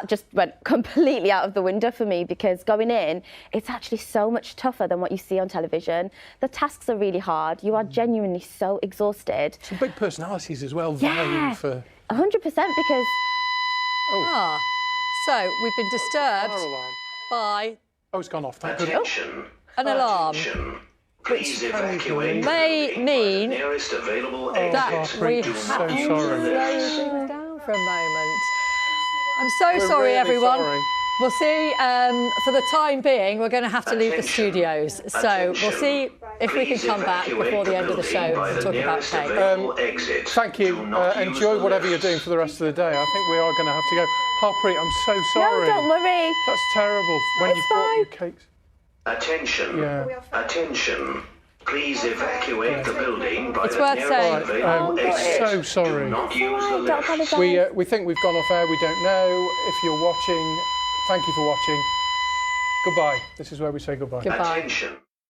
that just went completely out of the window for me, because going in, it's actually so much tougher than what you see on television. The tasks are really hard. You are genuinely so exhausted. Some big personalities as well, Yeah, vying for... 100%, because... So we've been disturbed Fire alarm. by Oh, it's gone off. Thank goodness. Attention. an alarm, Attention. Please evacuate may the building mean by the nearest available that exit. we I'm have so to sorry. slow things down for a moment. I'm so We're sorry, really everyone. sorry. We'll see. For the time being, we're going to have to leave the studios. So we'll see if we can Please come back evacuate before the end of the show building by to the talk about nearest cake. available exit. Thank you. Do not use Enjoy the whatever you're lifts. doing for the rest of the day. I think we are going to have to go. Harpreet, I'm so sorry. No, don't worry. That's terrible. When It's you've brought your fine. cakes. Attention. Yeah. Attention. Please evacuate the building by It's the worth nearest saying. available exit. So sorry. Do not use the Don't lifts. apologise. We think we've gone off air. We don't know. If you're watching, thank you for watching. Goodbye. This is where we say goodbye. Goodbye. Attention.